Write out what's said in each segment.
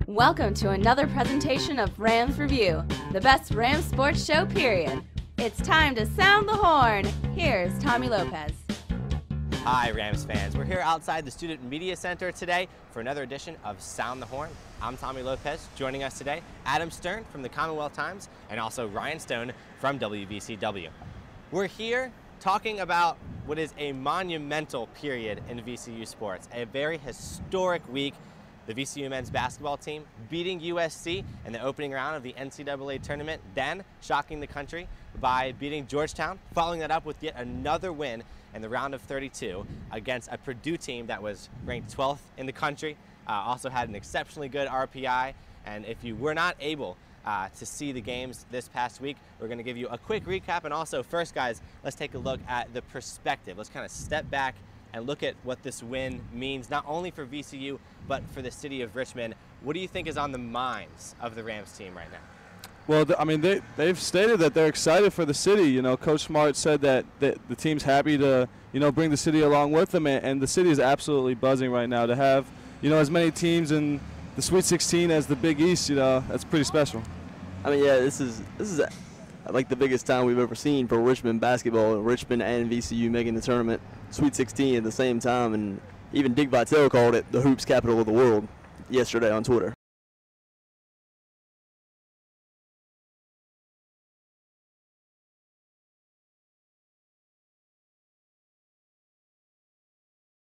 Welcome to another presentation of Rams Review, the best Rams sports show, period. It's time to sound the horn. Here's Tommy Lopez. Hi, Rams fans. We're here outside the Student Media Center today for another edition of Sound the Horn. I'm Tommy Lopez. Joining us today, Adam Stern from the Commonwealth Times and also Ryan Stone from WVCW. We're here talking about what is a monumental period in VCU sports, a very historic week. The VCU men's basketball team beating USC in the opening round of the NCAA tournament, then shocking the country by beating Georgetown, following that up with yet another win in the round of 32 against a Purdue team that was ranked 12th in the country, also had an exceptionally good RPI. And if you were not able to see the games this past week, we're going to give you a quick recap. And also, first, guys, let's take a look at the perspective. Let's kind of step back and look at what this win means, not only for VCU, but for the city of Richmond. What do you think is on the minds of the Rams team right now? Well, I mean, they've stated that they're excited for the city. You know, Coach Smart said that the team's happy to, bring the city along with them, and the city is absolutely buzzing right now. To have, as many teams in the Sweet 16 as the Big East, that's pretty special. I mean, yeah, this is like the biggest time we've ever seen for Richmond basketball. Richmond and VCU making the tournament, Sweet 16 at the same time, and even Dick Vitale called it the hoops capital of the world yesterday on Twitter.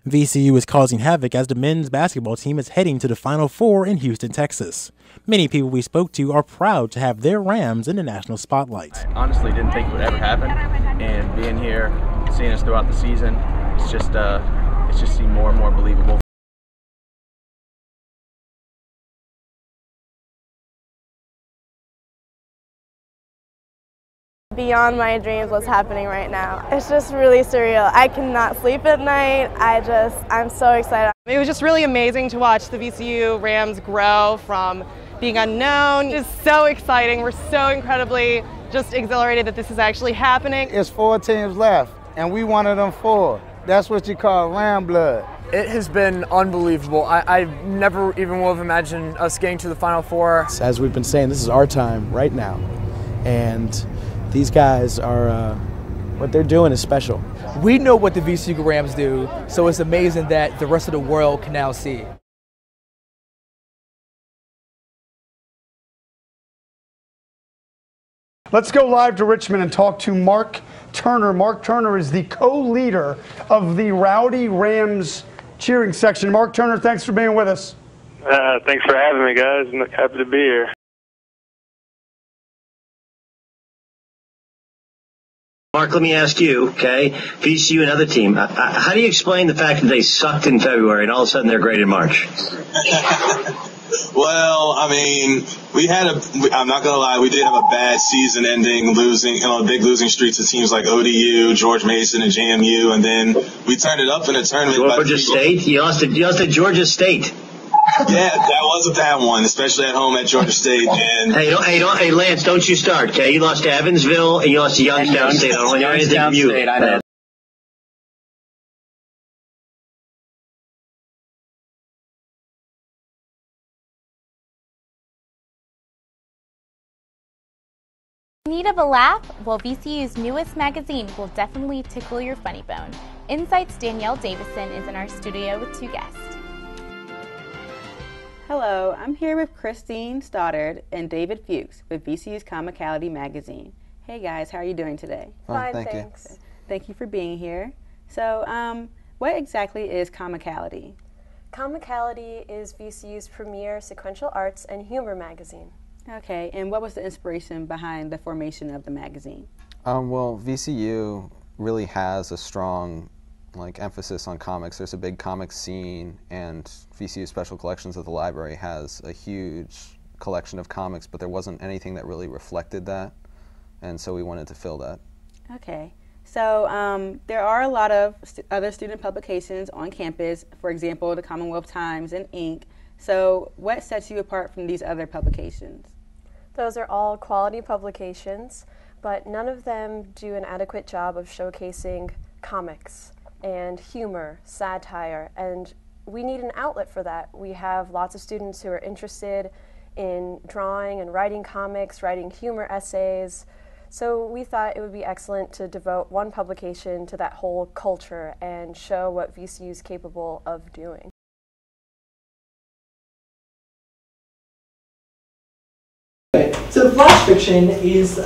VCU is causing havoc as the men's basketball team is heading to the Final Four in Houston, Texas. Many people we spoke to are proud to have their Rams in the national spotlight. I honestly didn't think it would ever happen, and being here, seeing us throughout the season, it's just seemed more and more believable. Beyond my dreams what's happening right now. It's just really surreal. I cannot sleep at night. I'm so excited. It was just really amazing to watch the VCU Rams grow from being unknown. It's so exciting. We're so incredibly just exhilarated that this is actually happening. It's 4 teams left, and we one of them 4. That's what you call Ram blood. It has been unbelievable. I never even would have imagined us getting to the Final Four. As we've been saying, this is our time right now, and these guys are, what they're doing is special. We know what the VCU Rams do, so it's amazing that the rest of the world can now see. Let's go live to Richmond and talk to Mark Turner. Mark Turner is the co-leader of the Rowdy Rams cheering section. Mark Turner, thanks for being with us. Thanks for having me, guys. I'm happy to be here. Mark, let me ask you, okay, VCU, another team, how do you explain the fact that they sucked in February and all of a sudden they're great in March? Well, I mean, I'm not going to lie, we did have a bad season ending, losing, a big losing streak to teams like ODU, George Mason, and JMU, and then we turned it up in a tournament. Georgia State? You lost to Georgia State. Yeah, that was a bad one, especially at home at Georgia State. And Hey, Lance, don't you start, okay? You lost to Evansville and you lost to Youngstown State. I don't want to hear anything from you. I know. Need of a laugh? Well, VCU's newest magazine will definitely tickle your funny bone. Insight's Danielle Davison is in our studio with 2 guests. Hello, I'm here with Christine Stoddard and David Fuchs with VCU's Comicality magazine. Hey guys, how are you doing today? Fine, thanks. Thank you for being here. So, what exactly is Comicality? Comicality is VCU's premier sequential arts and humor magazine. Okay, and what was the inspiration behind the formation of the magazine? Well, VCU really has a strong emphasis on comics. There's a big comics scene, and VCU Special Collections of the library has a huge collection of comics, but there wasn't anything that really reflected that, and so we wanted to fill that. Okay, so there are a lot of other student publications on campus, for example, the Commonwealth Times and Inc. So what sets you apart from these other publications? Those are all quality publications, but none of them do an adequate job of showcasing comics and humor, satire, and we need an outlet for that. We have lots of students who are interested in drawing and writing comics, writing humor essays. So we thought it would be excellent to devote one publication to that whole culture and show what VCU is capable of doing. So flash fiction is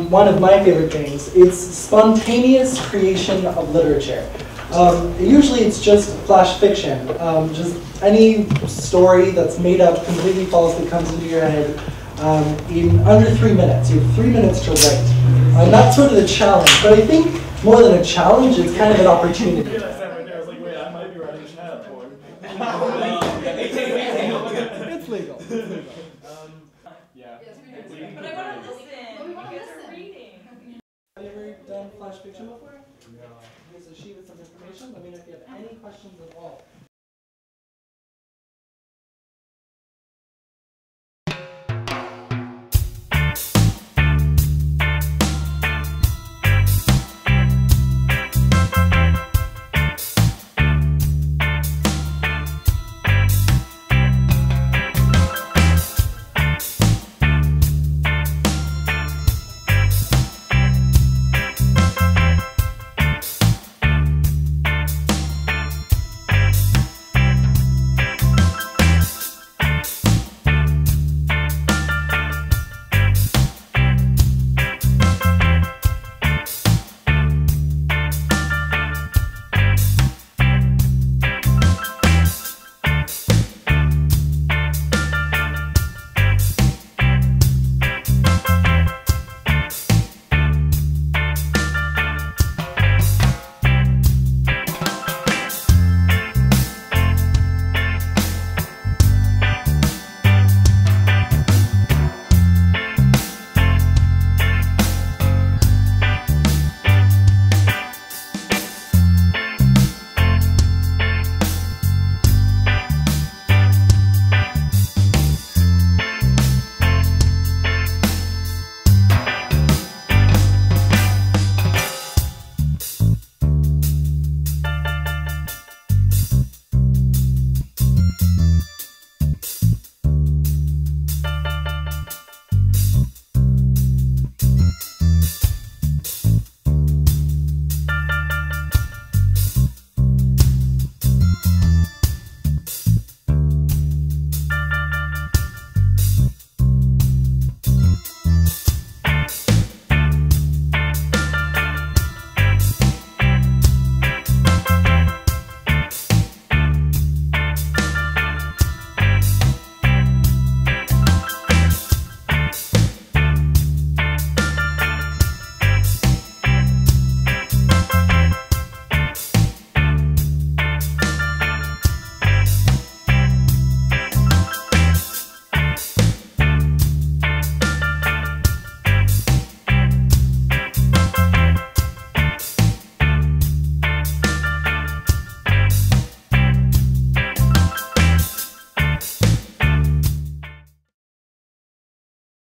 one of my favorite things. It's spontaneous creation of literature. Usually it's just flash fiction, just any story that's made up, completely false, that comes into your head in under 3 minutes. You have 3 minutes to write. That's sort of the challenge, but I think more than a challenge, it's kind of an opportunity. It's legal. But I want to listen. We want to listen. Have you ever done flash fiction before? No. Here's a sheet with some information. Let me know if you have any questions at all.